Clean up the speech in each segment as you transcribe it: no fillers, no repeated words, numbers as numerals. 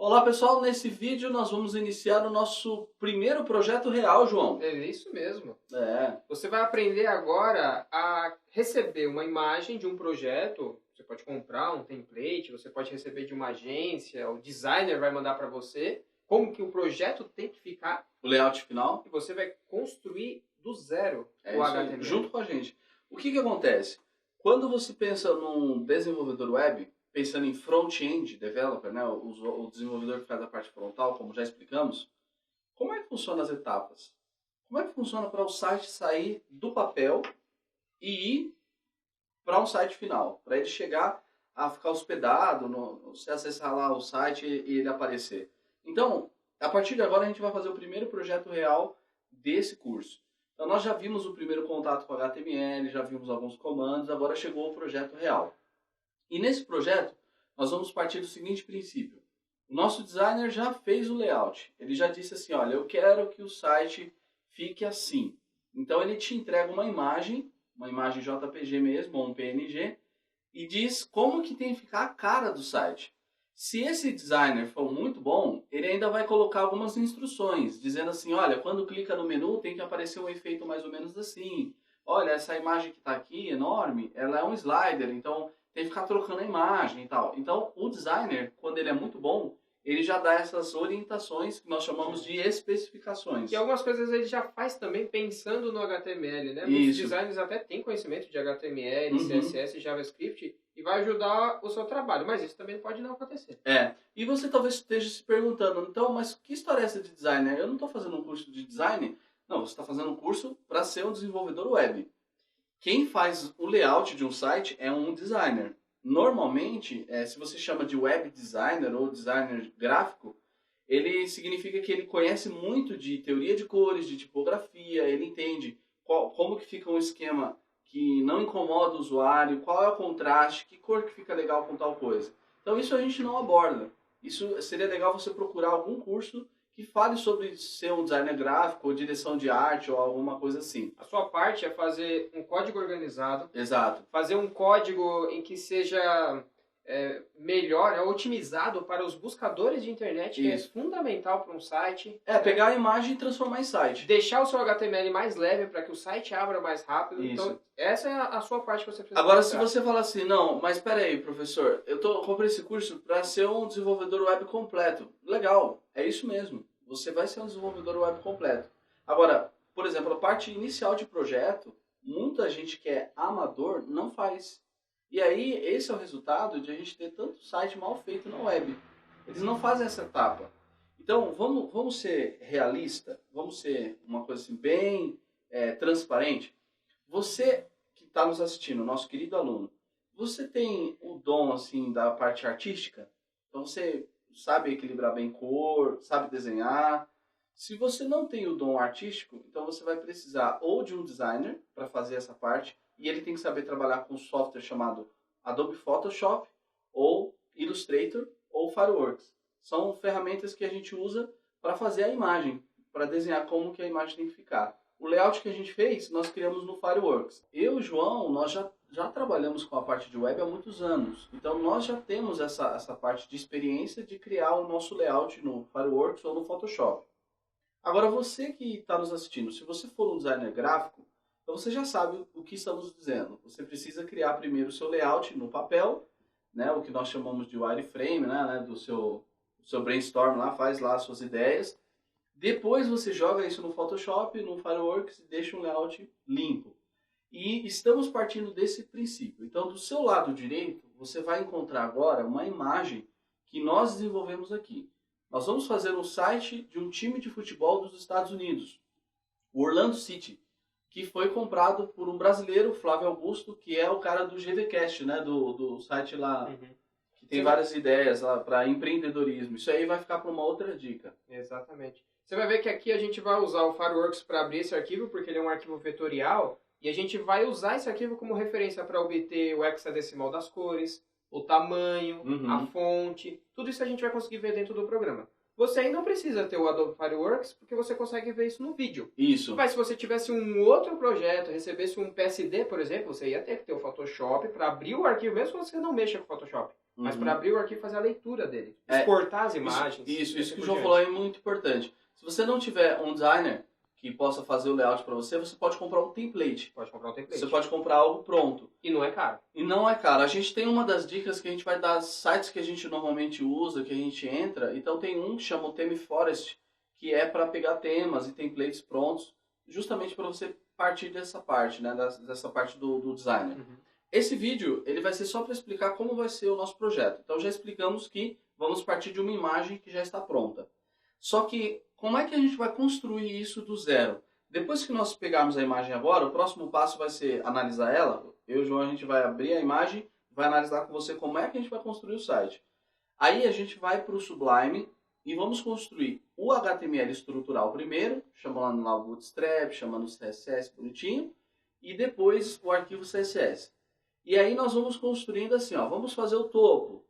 Olá pessoal, nesse vídeo nós vamos iniciar o nosso primeiro projeto real, João. É isso mesmo. É. Você vai aprender agora a receber uma imagem de um projeto. Você pode comprar um template, você pode receber de uma agência, o designer vai mandar para você como que o projeto tem que ficar. O layout final. E você vai construir do zero o HTML. Junto com a gente. O que acontece? Quando você pensa num desenvolvedor web, pensando em front-end developer, né, o desenvolvedor que faz a parte frontal, como já explicamos, como é que funcionam as etapas? Como é que funciona para o site sair do papel e ir para um site final? Para ele chegar a ficar hospedado, você acessar lá o site e ele aparecer. Então, a partir de agora a gente vai fazer o primeiro projeto real desse curso. Então nós já vimos o primeiro contato com HTML, já vimos alguns comandos, agora chegou o projeto real. E nesse projeto, nós vamos partir do seguinte princípio. O nosso designer já fez o layout. Ele já disse assim, olha, eu quero que o site fique assim. Então ele te entrega uma imagem JPG mesmo, ou um PNG, e diz como que tem que ficar a cara do site. Se esse designer for muito bom, ele ainda vai colocar algumas instruções, dizendo assim, olha, quando clica no menu tem que aparecer um efeito mais ou menos assim. Olha, essa imagem que está aqui, enorme, ela é um slider, então tem que ficar trocando a imagem e tal. Então, o designer, quando ele é muito bom, ele já dá essas orientações que nós chamamos de especificações. E algumas coisas ele já faz também pensando no HTML, né? Muitos designers até têm conhecimento de HTML, CSS, JavaScript e vai ajudar o seu trabalho, mas isso também pode não acontecer. E você talvez esteja se perguntando, então, mas que história é essa de designer? Eu não estou fazendo um curso de design. Não, você está fazendo um curso para ser um desenvolvedor web. Quem faz o layout de um site é um designer. Normalmente, se você chama de web designer ou designer gráfico, ele significa que ele conhece muito de teoria de cores, de tipografia, ele entende como que fica um esquema que não incomoda o usuário, qual é o contraste, que cor que fica legal com tal coisa. Então isso a gente não aborda. Isso seria legal você procurar algum curso que fale sobre ser um designer gráfico, ou direção de arte, ou alguma coisa assim. A sua parte é fazer um código organizado. Exato. Fazer um código em que seja melhor, otimizado para os buscadores de internet, que é fundamental para um site. Pegar a imagem e transformar em site. Deixar o seu HTML mais leve para que o site abra mais rápido. Isso. Então, essa é a sua parte que você precisa Agora, se você falar assim, não, mas espera aí, professor, eu comprei esse curso para ser um desenvolvedor web completo. Legal, é isso mesmo. Você vai ser um desenvolvedor web completo. Agora, por exemplo, a parte inicial de projeto, muita gente que é amador não faz. E aí, esse é o resultado de a gente ter tanto site mal feito na web. Eles não fazem essa etapa. Então, vamos ser realistas, vamos ser uma coisa assim, bem transparente. Você que está nos assistindo, nosso querido aluno, você tem o dom assim da parte artística? Então, você sabe equilibrar bem cor, sabe desenhar. Se você não tem o dom artístico, então você vai precisar ou de um designer para fazer essa parte, e ele tem que saber trabalhar com um software chamado Adobe Photoshop, ou Illustrator, ou Fireworks. São ferramentas que a gente usa para fazer a imagem, para desenhar como que a imagem tem que ficar. O layout que a gente fez, nós criamos no Fireworks. Eu e o João, nós já trabalhamos com a parte de web há muitos anos. Então nós já temos essa parte de experiência de criar o nosso layout no Fireworks ou no Photoshop. Agora você que está nos assistindo, se você for um designer gráfico, então você já sabe o que estamos dizendo. Você precisa criar primeiro o seu layout no papel, né, o que nós chamamos de wireframe, né, do seu brainstorm lá, faz lá as suas ideias. Depois você joga isso no Photoshop, no Fireworks e deixa um layout limpo. E estamos partindo desse princípio. Então, do seu lado direito, você vai encontrar agora uma imagem que nós desenvolvemos aqui. Nós vamos fazer um site de um time de futebol dos Estados Unidos, o Orlando City, que foi comprado por um brasileiro, Flávio Augusto, que é o cara do GVCast, né, do site lá, que tem várias ideias lá para empreendedorismo. Isso aí vai ficar para uma outra dica. Exatamente. Você vai ver que aqui a gente vai usar o Fireworks para abrir esse arquivo, porque ele é um arquivo vetorial, e a gente vai usar esse arquivo como referência para obter o hexadecimal das cores, o tamanho, a fonte, tudo isso a gente vai conseguir ver dentro do programa. Você aí não precisa ter o Adobe Fireworks, porque você consegue ver isso no vídeo. Isso. Mas se você tivesse um outro projeto, recebesse um PSD, por exemplo, você ia ter que ter o Photoshop para abrir o arquivo, mesmo que você não mexa com o Photoshop. mas para abrir o arquivo e fazer a leitura dele. Exportar as imagens. Isso que o João falou é muito importante. Se você não tiver um designer que possa fazer o layout para você, você pode comprar um template. Você pode comprar algo pronto. E não é caro. E não é caro. A gente tem uma das dicas que a gente vai dar, sites que a gente normalmente usa, que a gente entra. Então tem um que chama o Theme Forest, que é para pegar temas e templates prontos, justamente para você partir dessa parte, né? Dessa parte do designer. Uhum. Esse vídeo ele vai ser só para explicar como vai ser o nosso projeto. Então já explicamos que vamos partir de uma imagem que já está pronta. Só que como é que a gente vai construir isso do zero? Depois que nós pegarmos a imagem agora, o próximo passo vai ser analisar ela. Eu e o João, a gente vai abrir a imagem, vai analisar com você como é que a gente vai construir o site. Aí a gente vai para o Sublime e vamos construir o HTML estrutural primeiro, chamando lá o Bootstrap, chamando o CSS bonitinho, e depois o arquivo CSS. E aí nós vamos construindo assim, ó, vamos fazer o topo.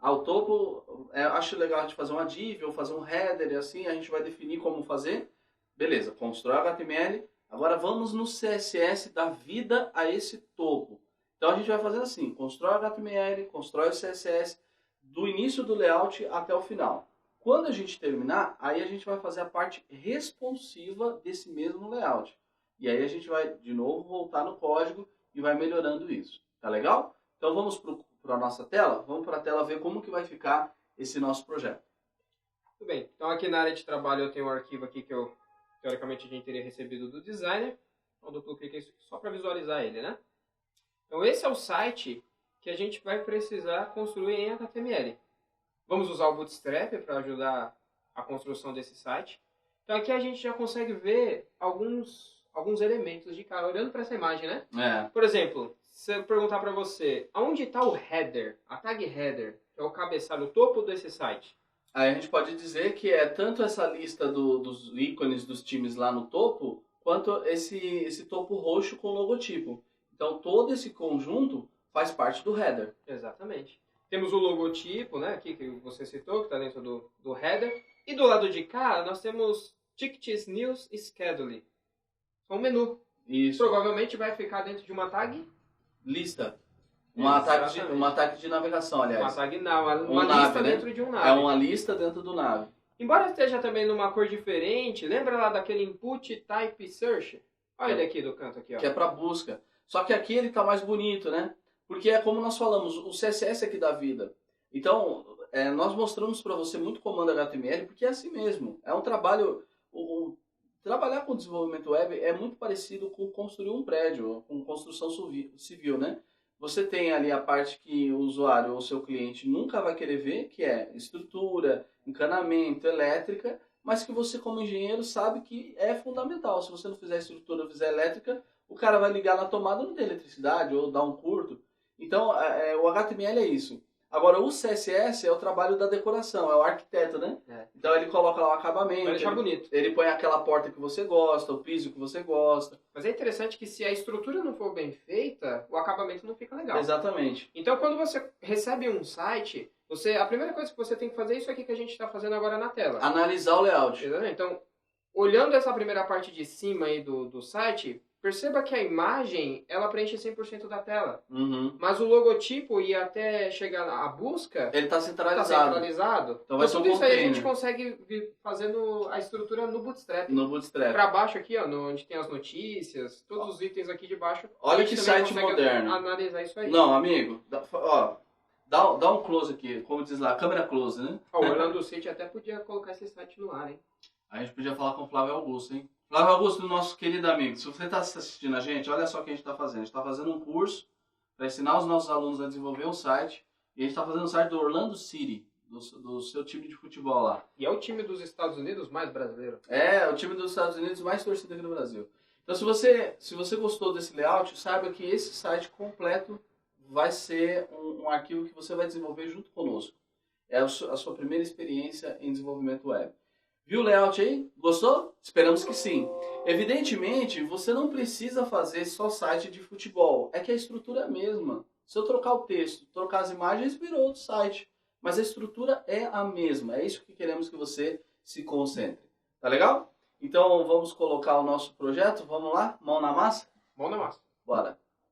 O topo, acho legal a gente fazer uma div ou fazer um header, e assim a gente vai definir como fazer. Beleza, constrói o HTML. Agora vamos no CSS dar vida a esse topo. Então a gente vai fazendo assim, constrói o HTML, constrói o CSS, do início do layout até o final. Quando a gente terminar, aí a gente vai fazer a parte responsiva desse mesmo layout. E aí a gente vai de novo voltar no código e vai melhorando isso. Tá legal? Então vamos para a nossa tela? Vamos para a tela ver como que vai ficar esse nosso projeto. Tudo bem. Então aqui na área de trabalho eu tenho um arquivo aqui que eu, teoricamente, a gente teria recebido do designer. Então duplo clique só para visualizar ele, né? Então esse é o site que a gente vai precisar construir em HTML. Vamos usar o Bootstrap para ajudar a construção desse site. Então aqui a gente já consegue ver alguns elementos de cara, olhando para essa imagem, né? Por exemplo, se eu perguntar para você, aonde está o header, a tag header, que é o cabeçalho, o topo desse site? Aí a gente pode dizer que é tanto essa lista dos ícones dos times lá no topo, quanto esse topo roxo com logotipo. Então todo esse conjunto faz parte do header. Exatamente. Temos o logotipo, né, aqui que você citou, que está dentro do header. E do lado de cá, nós temos Tickets, News e Schedule. É um menu. Isso. Provavelmente vai ficar dentro de uma tag lista. Uma tag de navegação, aliás. Uma tag não, uma lista né? Dentro de um nav. É uma lista dentro do nav. Embora esteja também numa cor diferente, lembra lá daquele Input Type Search? Olha ele aqui do canto aqui, ó. Que é para busca. Só que aqui ele tá mais bonito, né? Porque é como nós falamos, o CSS aqui dá vida. Então, nós mostramos para você muito comando HTML, porque é assim mesmo. É um trabalho... Trabalhar com desenvolvimento web é muito parecido com construir um prédio, com construção civil, né? Você tem ali a parte que o usuário ou seu cliente nunca vai querer ver, que é estrutura, encanamento, elétrica, mas que você como engenheiro sabe que é fundamental. Se você não fizer estrutura, não fizer elétrica, o cara vai ligar na tomada e não tem eletricidade ou dar um curto. Então, o HTML é isso. Agora, o CSS é o trabalho da decoração, é o arquiteto, né? Então, ele coloca lá o acabamento. Vai deixar bonito. Ele põe aquela porta que você gosta, o piso que você gosta. Mas é interessante que se a estrutura não for bem feita, o acabamento não fica legal. Exatamente. Então, quando você recebe um site, a primeira coisa que você tem que fazer é isso aqui que a gente está fazendo agora na tela. Analisar o layout. Exatamente. Então, olhando essa primeira parte de cima aí do site... Perceba que a imagem, ela preenche 100% da tela. Uhum. Mas o logotipo e até chegar à busca... Ele está centralizado. Então vai ser tudo isso aí a gente consegue vir fazendo a estrutura no Bootstrap. No Bootstrap. Para baixo aqui, ó, onde tem as notícias, todos os itens aqui de baixo. Olha que site moderno. Analisar isso aí. Não, amigo, dá um close aqui, como diz lá, câmera close, né? O Orlando City até podia colocar esse site no ar, hein? A gente podia falar com o Flávio Augusto, hein? Flávio Augusto, nosso querido amigo, se você está assistindo a gente, olha só o que a gente está fazendo. A gente está fazendo um curso para ensinar os nossos alunos a desenvolver um site. E a gente está fazendo um site do Orlando City, do seu time de futebol lá. E é o time dos Estados Unidos mais brasileiro. É o time dos Estados Unidos mais torcido aqui no Brasil. Então, se você gostou desse layout, saiba que esse site completo vai ser um arquivo que você vai desenvolver junto conosco. É a sua primeira experiência em desenvolvimento web. Viu o layout aí? Gostou? Esperamos que sim. Evidentemente, você não precisa fazer só site de futebol. É que a estrutura é a mesma. Se eu trocar o texto, trocar as imagens, virou outro site. Mas a estrutura é a mesma. É isso que queremos que você se concentre. Tá legal? Então, vamos colocar o nosso projeto. Vamos lá? Mão na massa? Mão na massa. Bora.